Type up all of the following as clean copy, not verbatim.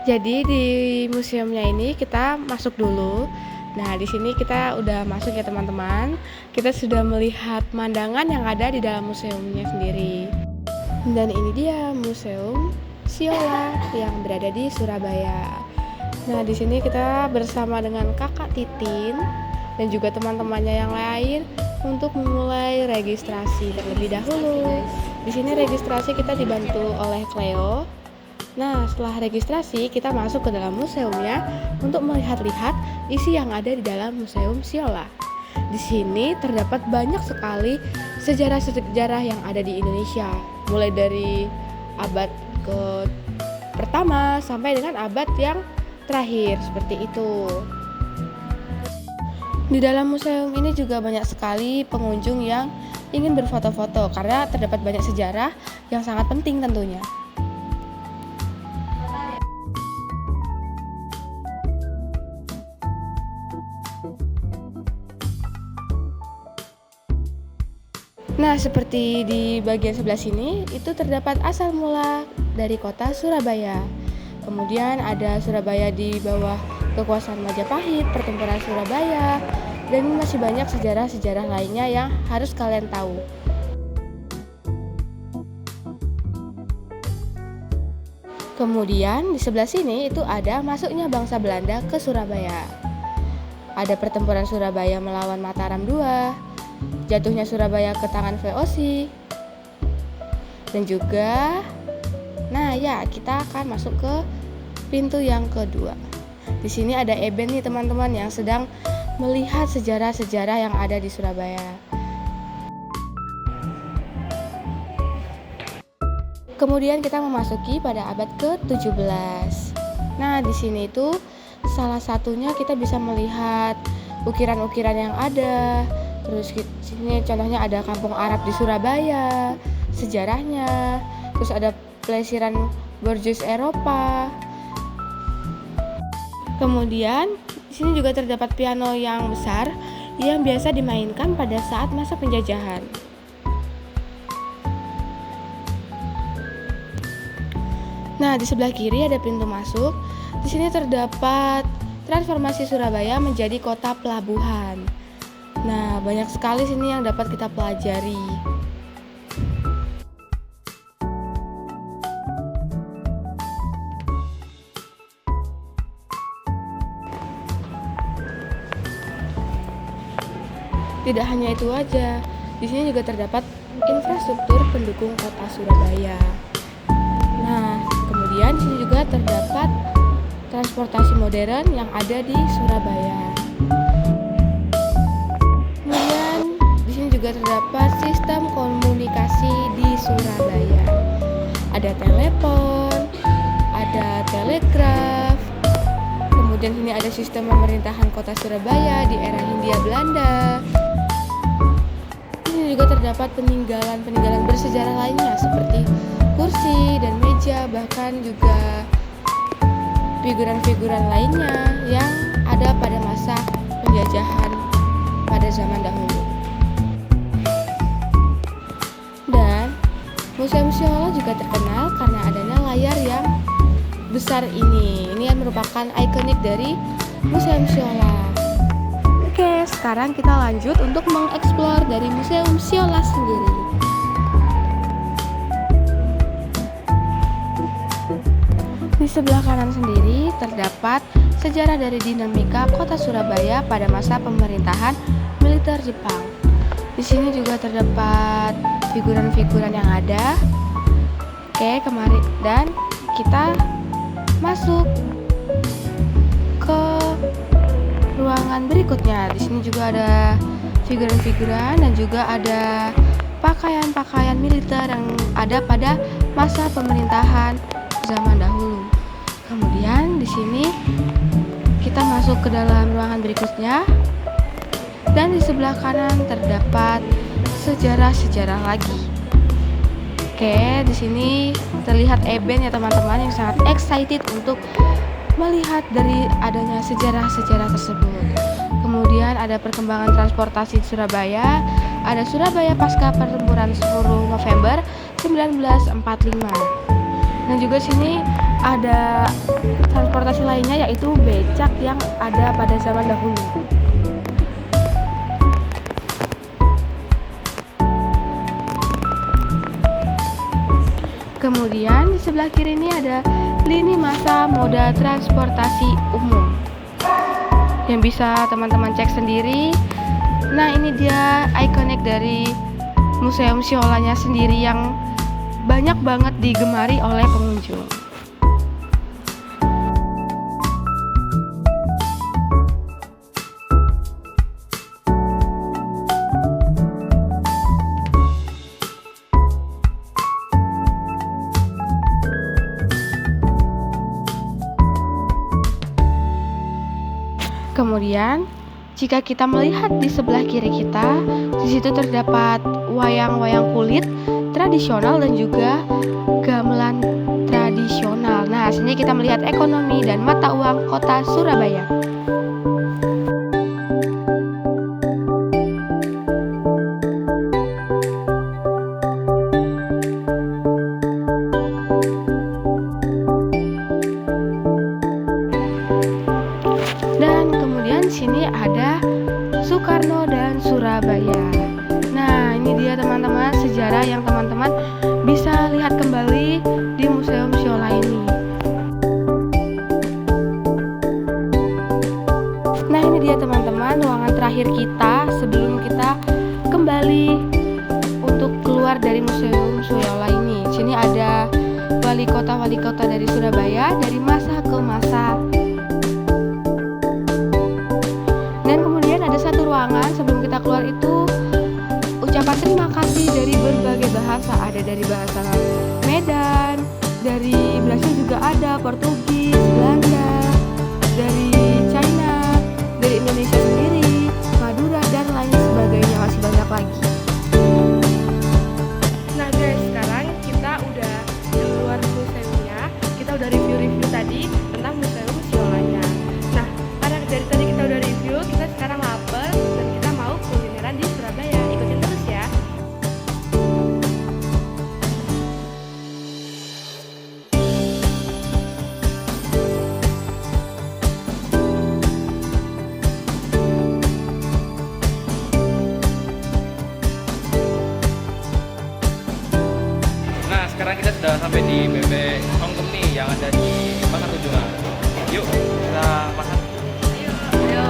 Jadi di museumnya ini kita masuk dulu. Nah, di sini kita udah masuk ya teman-teman. Kita sudah melihat pemandangan yang ada di dalam museumnya sendiri. Dan ini dia Museum Siola yang berada di Surabaya. Nah, di sini kita bersama dengan Kakak Titin dan juga teman-temannya yang lain untuk memulai registrasi terlebih dahulu. Di sini registrasi kita dibantu oleh Cleo. Nah, setelah registrasi, kita masuk ke dalam museumnya untuk melihat-lihat isi yang ada di dalam Museum Siola. Di sini terdapat banyak sekali sejarah-sejarah yang ada di Indonesia, mulai dari abad ke pertama sampai dengan abad yang terakhir, seperti itu. Di dalam museum ini juga banyak sekali pengunjung yang ingin berfoto-foto karena terdapat banyak sejarah yang sangat penting tentunya. Nah, seperti di bagian sebelah sini, itu terdapat asal mula dari kota Surabaya. Kemudian ada Surabaya di bawah kekuasaan Majapahit, pertempuran Surabaya, dan masih banyak sejarah-sejarah lainnya yang harus kalian tahu. Kemudian di sebelah sini itu ada masuknya bangsa Belanda ke Surabaya. Ada pertempuran Surabaya melawan Mataram II, jatuhnya Surabaya ke tangan VOC, dan juga kita akan masuk ke pintu yang kedua. Di sini ada Eben nih teman-teman yang sedang melihat sejarah-sejarah yang ada di Surabaya. Kemudian kita memasuki pada abad ke-17. Nah, di sini itu salah satunya kita bisa melihat ukiran-ukiran yang ada. Terus di sini contohnya ada kampung Arab di Surabaya, sejarahnya. Terus ada pelesiran borjuis Eropa. Kemudian di sini juga terdapat piano yang besar yang biasa dimainkan pada saat masa penjajahan. Nah, di sebelah kiri ada pintu masuk. Di sini terdapat transformasi Surabaya menjadi kota pelabuhan. Nah, banyak sekali sini yang dapat kita pelajari. Tidak hanya itu aja, di sini juga terdapat infrastruktur pendukung kota Surabaya. Nah, kemudian di sini juga terdapat transportasi modern yang ada di Surabaya. Kemudian di sini juga terdapat sistem komunikasi di Surabaya. Ada telepon, ada telegraf. Kemudian sini ada sistem pemerintahan kota Surabaya di era Hindia Belanda. Di sini juga terdapat peninggalan bersejarah lainnya seperti kursi dan meja, bahkan juga figuran-figuran lainnya yang ada pada masa penjajahan pada zaman dahulu. Dan Museum Siola juga terkenal karena adanya layar yang besar ini. Ini yang merupakan ikonik dari Museum Siola. Oke, sekarang kita lanjut untuk mengeksplor dari Museum Siola sendiri. Di sebelah kanan sendiri terdapat sejarah dari dinamika kota Surabaya pada masa pemerintahan militer Jepang. Di sini juga terdapat figuran-figuran yang ada. Oke, kemarin dan kita masuk ke ruangan berikutnya. Di sini juga ada figuran-figuran dan juga ada pakaian-pakaian militer yang ada pada masa pemerintahan zaman dahulu. Kemudian di sini kita masuk ke dalam ruangan berikutnya. Dan di sebelah kanan terdapat sejarah-sejarah lagi. Oke, di sini terlihat Eben ya teman-teman yang sangat excited untuk melihat dari adanya sejarah-sejarah tersebut. Kemudian ada perkembangan transportasi di Surabaya, ada Surabaya pasca pertempuran 10 November 1945. Dan juga sini ada transportasi lainnya yaitu becak yang ada pada zaman dahulu. Kemudian di sebelah kiri ini ada lini masa moda transportasi umum yang bisa teman-teman cek sendiri. Nah, ini dia ikonik dari Museum Siolanya sendiri yang banyak banget digemari oleh pengunjung. Kemudian, jika kita melihat di sebelah kiri kita, di situ terdapat wayang-wayang kulit tradisional dan juga gamelan tradisional. Nah, sini kita melihat ekonomi dan mata uang kota Surabaya. Dan kemudian di sini ada Soekarno dan Surabaya. Nah, ini dia teman-teman sejarah yang teman-teman bisa lihat kembali di Museum Siola ini. Nah, ini dia teman-teman ruangan terakhir kita sebelum kita kembali untuk keluar dari Museum Siola ini. Di sini ada wali kota dari Surabaya dari masa ke masa. Dan kemudian ada satu ruangan sebelum kita keluar itu ucapan terima kasih dari berbagai bahasa. Ada dari bahasa Medan, dari Brasil juga ada, Portugis, Belanda, dari China, dari Indonesia sendiri, Madura, dan lain sebagainya, masih banyak lagi. Nah guys, sekarang kita udah di luar museumnya, kita udah review-review tadi tentang Museum Siolanya. Nah, karena dari tadi kita udah review, kita sekarang lapar dan kita mau kulineran di Surabaya. Ikutin terus ya. Nah, sekarang kita sudah sampai di Bebek Hongkong nih yang ada di Pasar Tunjungan. Yuk, kita makan. Ayo.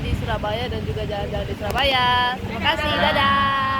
di Surabaya dan juga jalan-jalan di Surabaya. Terima kasih, dadah.